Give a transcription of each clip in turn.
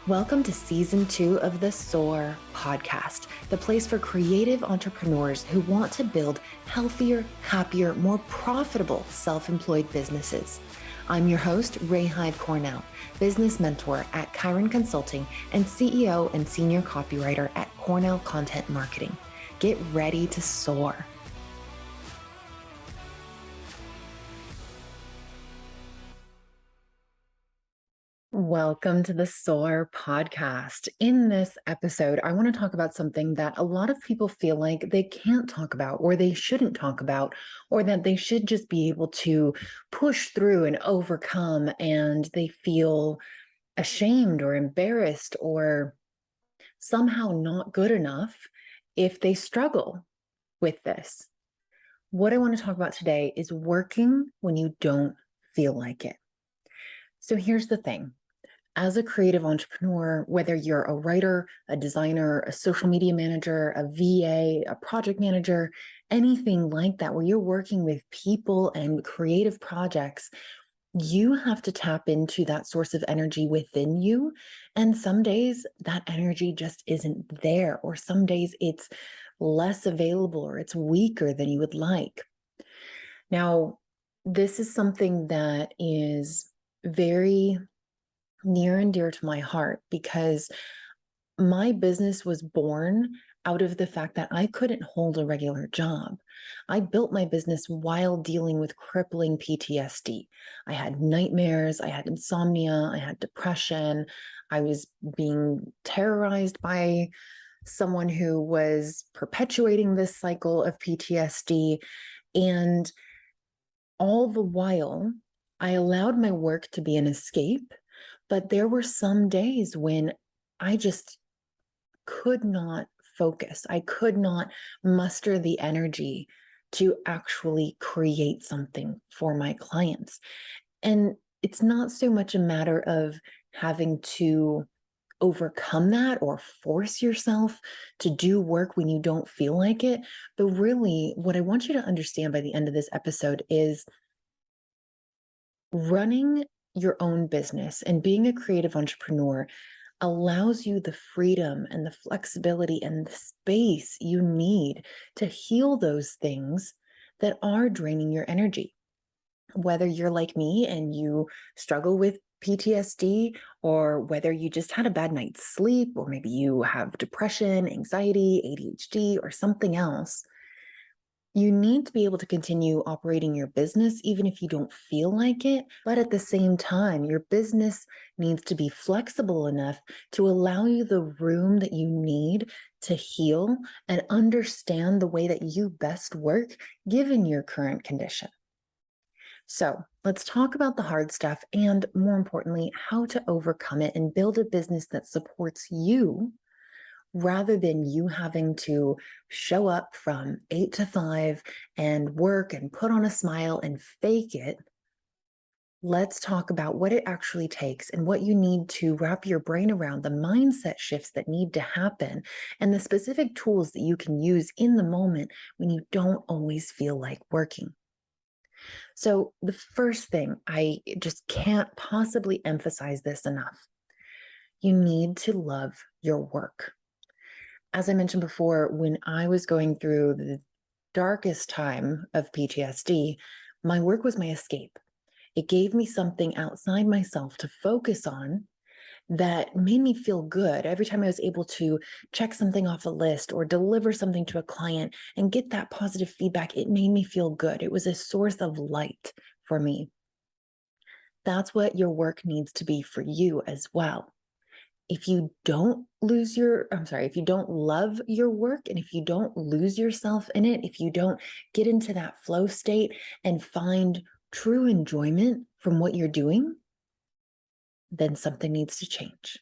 Welcome to Season 2 of the SOAR podcast, the place for creative entrepreneurs who want to build healthier, happier, more profitable self-employed businesses. I'm your host, Cornell, business mentor at Chiron Consulting and CEO and senior copywriter at Cornell Content Marketing. Get ready to soar. Welcome to the SOAR podcast. In this episode, I want to talk about something that a lot of people feel like they can't talk about, or they shouldn't talk about, or that they should just be able to push through and overcome, and they feel ashamed or embarrassed or somehow not good enough if they struggle with this. What I want to talk about today is working when you don't feel like it. So here's the thing. As a creative entrepreneur, whether you're a writer, a designer, a social media manager, a VA, a project manager, anything like that, where you're working with people and creative projects, you have to tap into that source of energy within you. And some days that energy just isn't there, or some days it's less available or it's weaker than you would like. Now, this is something that is very near and dear to my heart because my business was born out of the fact that I couldn't hold a regular job. I built my business while dealing with crippling PTSD. I had nightmares, I had insomnia, I had depression. I was being terrorized by someone who was perpetuating this cycle of PTSD. And all the while, I allowed my work to be an escape. But there were some days when I just could not focus. I could not muster the energy to actually create something for my clients. And it's not so much a matter of having to overcome that or force yourself to do work when you don't feel like it. But really, what I want you to understand by the end of this episode is running your own business and being a creative entrepreneur allows you the freedom and the flexibility and the space you need to heal those things that are draining your energy. Whether you're like me and you struggle with PTSD, or whether you just had a bad night's sleep, or maybe you have depression, anxiety, ADHD, or something else, you need to be able to continue operating your business even if you don't feel like it. But at the same time, your business needs to be flexible enough to allow you the room that you need to heal and understand the way that you best work given your current condition. So let's talk about the hard stuff and, more importantly, how to overcome it and build a business that supports you rather than you having to show up from 8 to 5 and work and put on a smile and fake it. Let's talk about what it actually takes and what you need to wrap your brain around, the mindset shifts that need to happen, and the specific tools that you can use in the moment when you don't always feel like working. So the first thing, I just can't possibly emphasize this enough. You need to love your work. As I mentioned before, when I was going through the darkest time of PTSD, my work was my escape. It gave me something outside myself to focus on that made me feel good. Every time I was able to check something off a list or deliver something to a client and get that positive feedback, it made me feel good. It was a source of light for me. That's what your work needs to be for you as well. If you don't if you don't love your work, and if you don't lose yourself in it, if you don't get into that flow state and find true enjoyment from what you're doing, then something needs to change.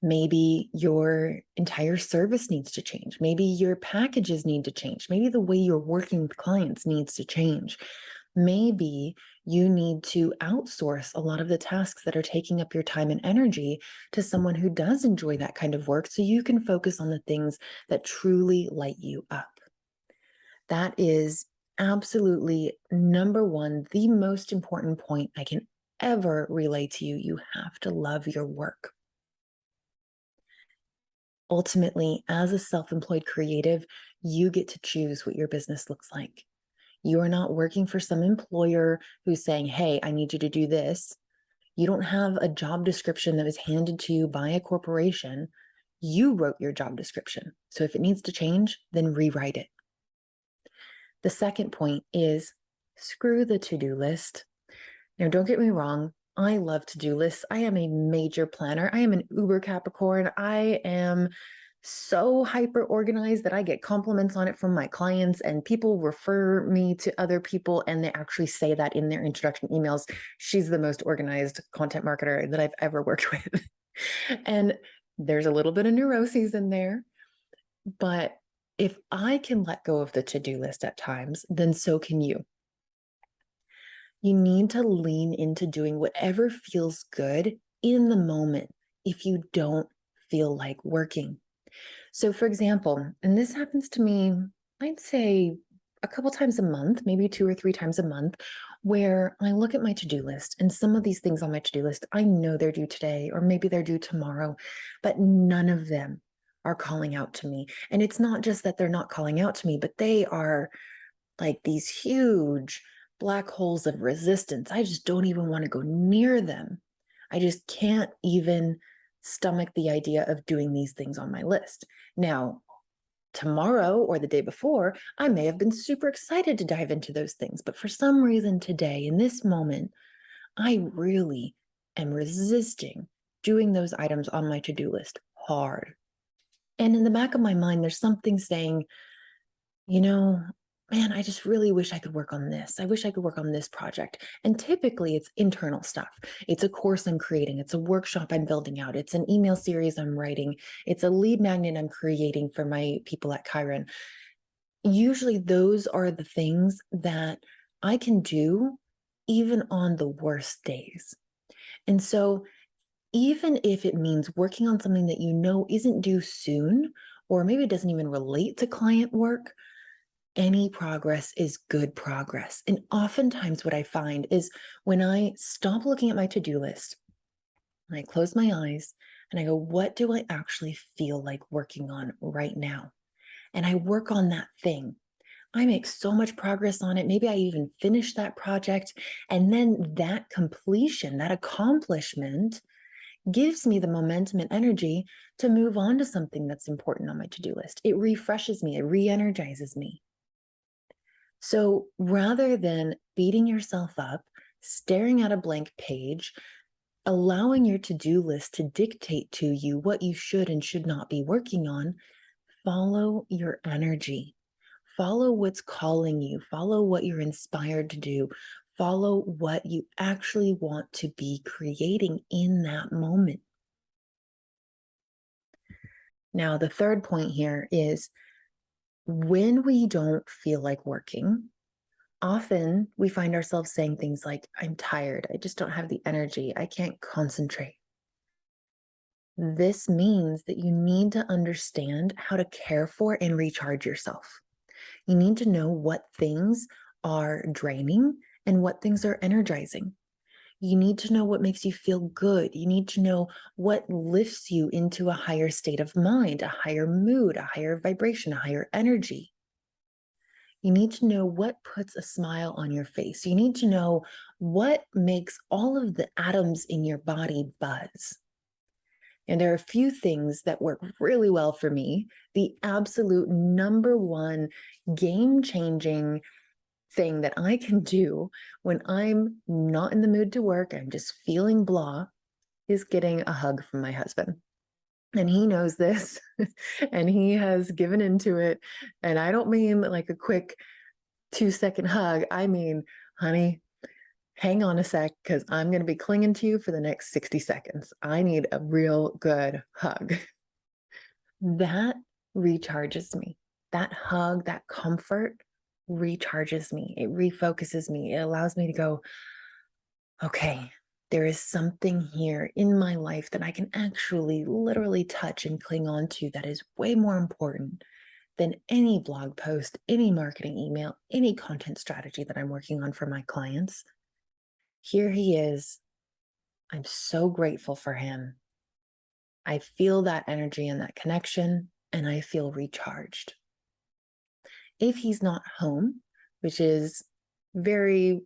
Maybe your entire service needs to change. Maybe your packages need to change. Maybe the way you're working with clients needs to change. Maybe you need to outsource a lot of the tasks that are taking up your time and energy to someone who does enjoy that kind of work so you can focus on the things that truly light you up. That is absolutely number one, the most important point I can ever relay to you. You have to love your work. Ultimately, as a self-employed creative, you get to choose what your business looks like. You are not working for some employer who's saying, hey, I need you to do this. You don't have a job description that was handed to you by a corporation. You wrote your job description. So if it needs to change, then rewrite it. The second point is screw the to-do list. Now, don't get me wrong. I love to-do lists. I am a major planner. I am an uber Capricorn. I am so hyper organized that I get compliments on it from my clients, and people refer me to other people, and they actually say that in their introduction emails. She's the most organized content marketer that I've ever worked with. And there's a little bit of neuroses in there, but if I can let go of the to-do list at times, then so can you. You need to lean into doing whatever feels good in the moment if you don't feel like working. So, for example, and this happens to me, I'd say a couple times a month, maybe 2 or 3 times a month, where I look at my to-do list, and some of these things on my to-do list, I know they're due today, or maybe they're due tomorrow, but none of them are calling out to me. And it's not just that they're not calling out to me, but they are like these huge black holes of resistance. I just don't even want to go near them. I just can't even stomach the idea of doing these things on my list. Now, tomorrow or the day before, I may have been super excited to dive into those things, but for some reason today, in this moment, I really am resisting doing those items on my to-do list hard. And in the back of my mind, there's something saying, you know, man, I just really wish I could work on this. I wish I could work on this project. And typically it's internal stuff. It's a course I'm creating. It's a workshop I'm building out. It's an email series I'm writing. It's a lead magnet I'm creating for my people at Chiron. Usually those are the things that I can do even on the worst days. And so even if it means working on something that you know isn't due soon, or maybe it doesn't even relate to client work, any progress is good progress. And oftentimes what I find is when I stop looking at my to-do list and I close my eyes and I go, what do I actually feel like working on right now? And I work on that thing. I make so much progress on it. Maybe I even finish that project. And then that completion, that accomplishment gives me the momentum and energy to move on to something that's important on my to-do list. It refreshes me. It re-energizes me. So rather than beating yourself up, staring at a blank page, allowing your to-do list to dictate to you what you should and should not be working on, follow your energy. Follow what's calling you. Follow what you're inspired to do. Follow what you actually want to be creating in that moment. Now, the third point here is when we don't feel like working, often we find ourselves saying things like, I'm tired. I just don't have the energy. I can't concentrate. This means that you need to understand how to care for and recharge yourself. You need to know what things are draining and what things are energizing. You need to know what makes you feel good. You need to know what lifts you into a higher state of mind, a higher mood, a higher vibration, a higher energy. You need to know what puts a smile on your face. You need to know what makes all of the atoms in your body buzz. And there are a few things that work really well for me. The absolute number one game-changing thing that I can do when I'm not in the mood to work, I'm just feeling blah, is getting a hug from my husband. And he knows this, and he has given into it. And I don't mean like a quick 2-second hug. I mean, honey, hang on a sec, because I'm going to be clinging to you for the next 60 seconds. I need a real good hug. That recharges me. That hug, that comfort recharges me. It refocuses me. It allows me to go, okay, there is something here in my life that I can actually literally touch and cling on to that is way more important than any blog post, any marketing email, any content strategy that I'm working on for my clients. Here he is. I'm so grateful for him. I feel that energy and that connection, and I feel recharged. If he's not home, which is very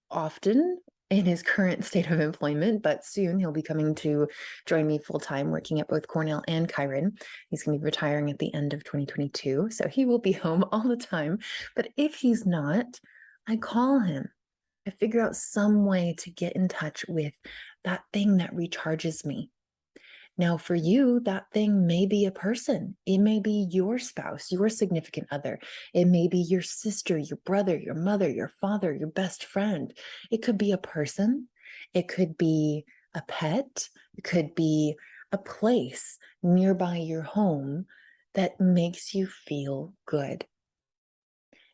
often in his current state of employment, but soon he'll be coming to join me full time working at both Cornell and Chiron. He's going to be retiring at the end of 2022, so he will be home all the time. But if he's not, I call him. I figure out some way to get in touch with that thing that recharges me. Now, for you, that thing may be a person. It may be your spouse, your significant other. It may be your sister, your brother, your mother, your father, your best friend. It could be a person. It could be a pet. It could be a place nearby your home that makes you feel good.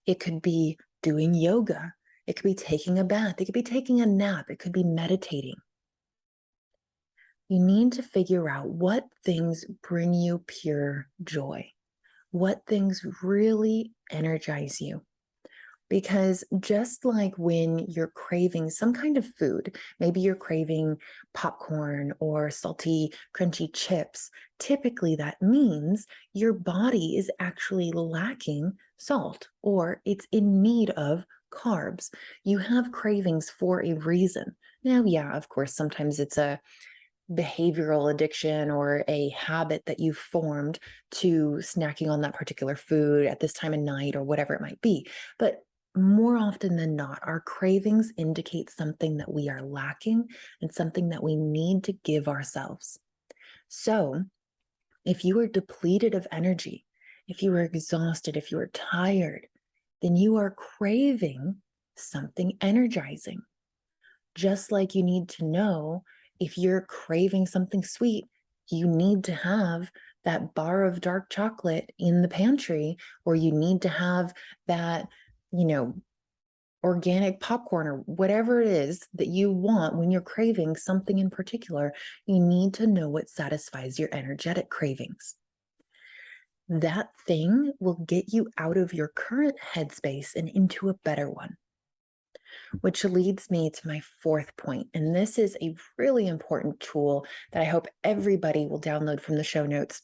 It could be doing yoga. It could be taking a bath. It could be taking a nap. It could be meditating. You need to figure out what things bring you pure joy, what things really energize you. Because just like when you're craving some kind of food, maybe you're craving popcorn or salty, crunchy chips, typically that means your body is actually lacking salt or it's in need of carbs. You have cravings for a reason. Now, yeah, of course, sometimes it's a behavioral addiction or a habit that you've formed to snacking on that particular food at this time of night or whatever it might be. But more often than not, our cravings indicate something that we are lacking and something that we need to give ourselves. So if you are depleted of energy, if you are exhausted, if you are tired, then you are craving something energizing. Just like you need to know if you're craving something sweet, you need to have that bar of dark chocolate in the pantry, or you need to have that, organic popcorn or whatever it is that you want when you're craving something in particular. You need to know what satisfies your energetic cravings. That thing will get you out of your current headspace and into a better one. Which leads me to my fourth point. And this is a really important tool that I hope everybody will download from the show notes.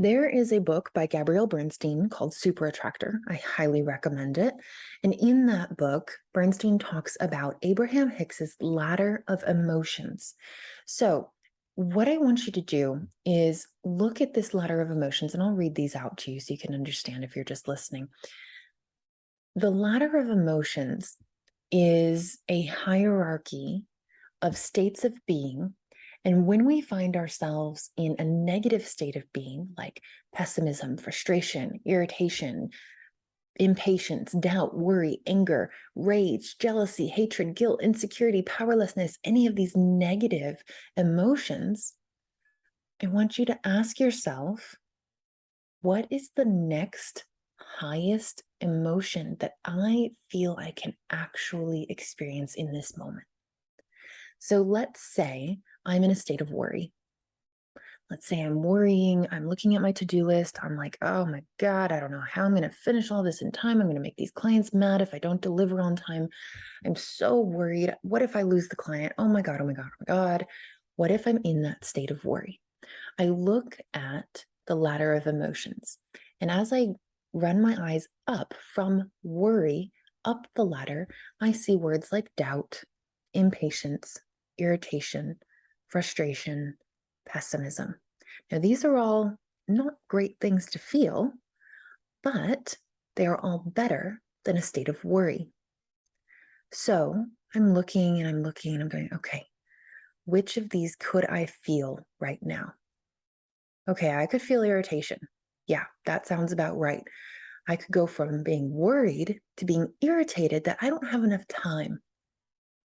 There is a book by Gabrielle Bernstein called Super Attractor. I highly recommend it. And in that book, Bernstein talks about Abraham Hicks's ladder of emotions. So what I want you to do is look at this ladder of emotions, and I'll read these out to you so you can understand if you're just listening. The ladder of emotions is a hierarchy of states of being. And when we find ourselves in a negative state of being, like pessimism, frustration, irritation, impatience, doubt, worry, anger, rage, jealousy, hatred, guilt, insecurity, powerlessness, any of these negative emotions, I want you to ask yourself, what is the next highest emotion that I feel I can actually experience in this moment? So let's say I'm in a state of worry. Let's say I'm worrying, I'm looking at my to-do list. I'm like, oh my God, I don't know how I'm going to finish all this in time. I'm going to make these clients mad if I don't deliver on time. I'm so worried. What if I lose the client? Oh my God, oh my God, oh my God. What if I'm in that state of worry? I look at the ladder of emotions. And as I run my eyes up from worry up the ladder, I see words like doubt, impatience, irritation, frustration, pessimism. Now, these are all not great things to feel, but they are all better than a state of worry. So I'm looking and I'm looking and I'm going, okay, which of these could I feel right now? Okay, I could feel irritation. Yeah, that sounds about right. I could go from being worried to being irritated that I don't have enough time.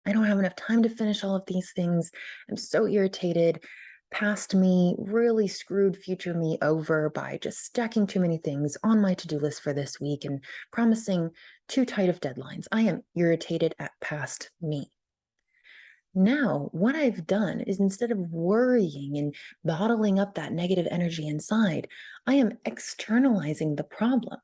I don't have enough time to finish all of these things. I'm so irritated. Past me really screwed future me over by just stacking too many things on my to-do list for this week and promising too tight of deadlines. I am irritated at past me. Now, what I've done is instead of worrying and bottling up that negative energy inside, I am externalizing the problem.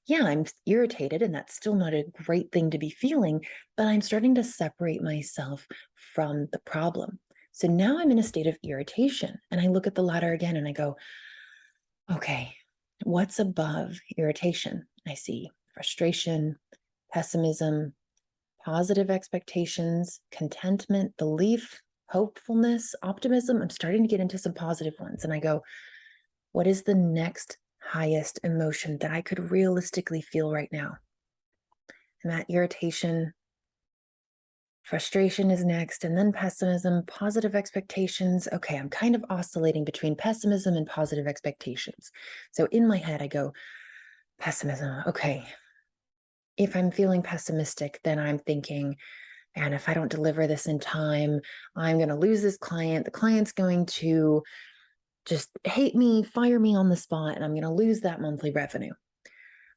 Yeah, I'm irritated, and that's still not a great thing to be feeling, but I'm starting to separate myself from the problem. So now I'm in a state of irritation, and I look at the ladder again and I go, okay, what's above irritation? I see frustration, pessimism, positive expectations, contentment, belief, hopefulness, optimism. I'm starting to get into some positive ones. And I go, what is the next highest emotion that I could realistically feel right now? And that irritation, frustration is next, and then pessimism, positive expectations. Okay, I'm kind of oscillating between pessimism and positive expectations. So in my head, I go, pessimism. Okay, if I'm feeling pessimistic, then I'm thinking, and if I don't deliver this in time, I'm going to lose this client. The client's going to just hate me, fire me on the spot, and I'm going to lose that monthly revenue.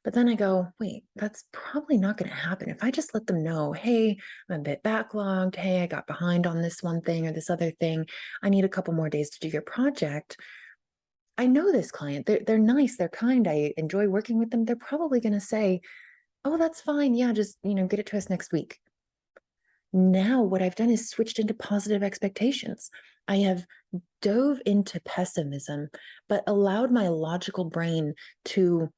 But then I go, wait, that's probably not going to happen. If I just let them know, hey, I'm a bit backlogged. Hey, I got behind on this one thing or this other thing. I need a couple more days to do your project. I know this client. They're nice. They're kind. I enjoy working with them. They're probably going to say, oh, that's fine. Yeah, just, get it to us next week. Now what I've done is switched into positive expectations. I have dove into pessimism, but allowed my logical brain to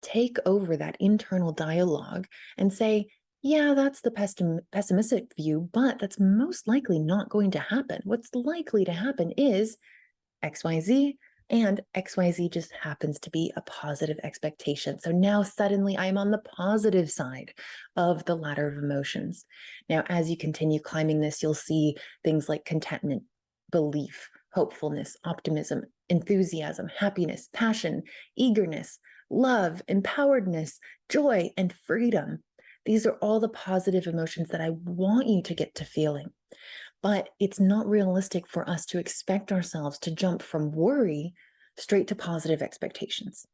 take over that internal dialogue and say, yeah, that's the pessimistic view, but that's most likely not going to happen. What's likely to happen is XYZ, and XYZ just happens to be a positive expectation. So now suddenly I'm on the positive side of the ladder of emotions. Now, as you continue climbing this, you'll see things like contentment, belief, hopefulness, optimism, enthusiasm, happiness, passion, eagerness, love, empoweredness, joy, and freedom. These are all the positive emotions that I want you to get to feeling. But it's not realistic for us to expect ourselves to jump from worry straight to positive expectations.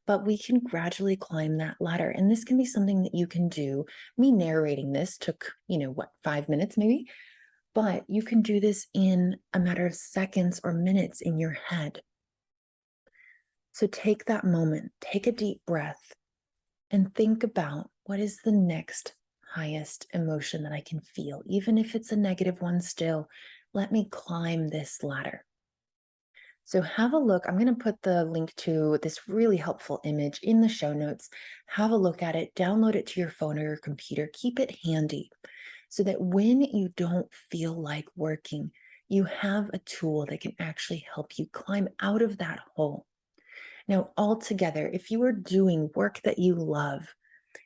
But we can gradually climb that ladder. And this can be something that you can do. Me narrating this took, 5 minutes maybe? But you can do this in a matter of seconds or minutes in your head. So take that moment, take a deep breath, and think about what is the next highest emotion that I can feel, even if it's a negative one still. Let me climb this ladder. So have a look. I'm going to put the link to this really helpful image in the show notes. Have a look at it, download it to your phone or your computer, keep it handy so that when you don't feel like working, you have a tool that can actually help you climb out of that hole. Now, altogether, if you are doing work that you love,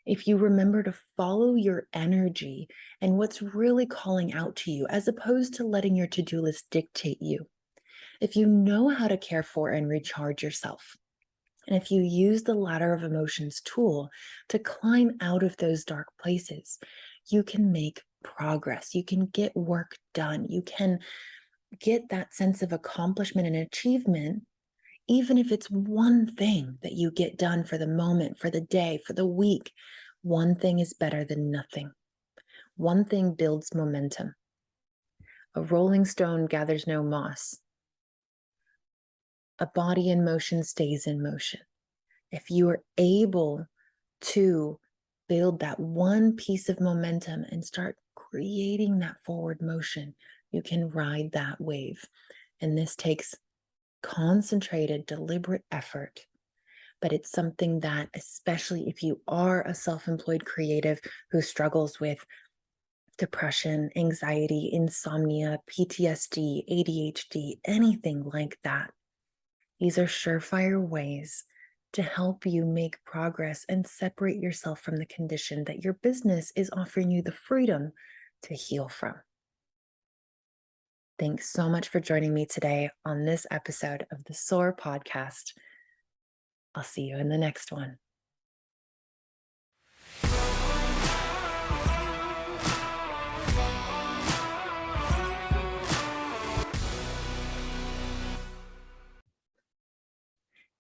if you remember to follow your energy and what's really calling out to you, as opposed to letting your to-do list dictate you, if you know how to care for and recharge yourself, and if you use the ladder of emotions tool to climb out of those dark places, you can make progress. You can get work done. You can get that sense of accomplishment and achievement, even if it's one thing that you get done for the moment, for the day, for the week. One thing is better than nothing. One thing builds momentum. A rolling stone gathers no moss. A body in motion stays in motion. If you are able to build that one piece of momentum and start creating that forward motion, you can ride that wave. And this takes concentrated, deliberate effort. But it's something that, especially if you are a self-employed creative who struggles with depression, anxiety, insomnia, PTSD, ADHD, anything like that, these are surefire ways to help you make progress and separate yourself from the condition that your business is offering you the freedom to heal from. Thanks so much for joining me today on this episode of the SOAR podcast. I'll see you in the next one.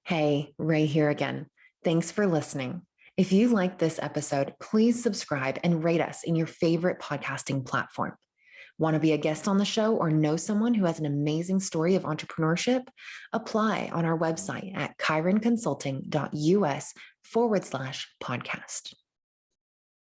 Hey, Ray here again. Thanks for listening. If you liked this episode, please subscribe and rate us in your favorite podcasting platform. Want to be a guest on the show or know someone who has an amazing story of entrepreneurship? Apply on our website at chironconsulting.us/podcast.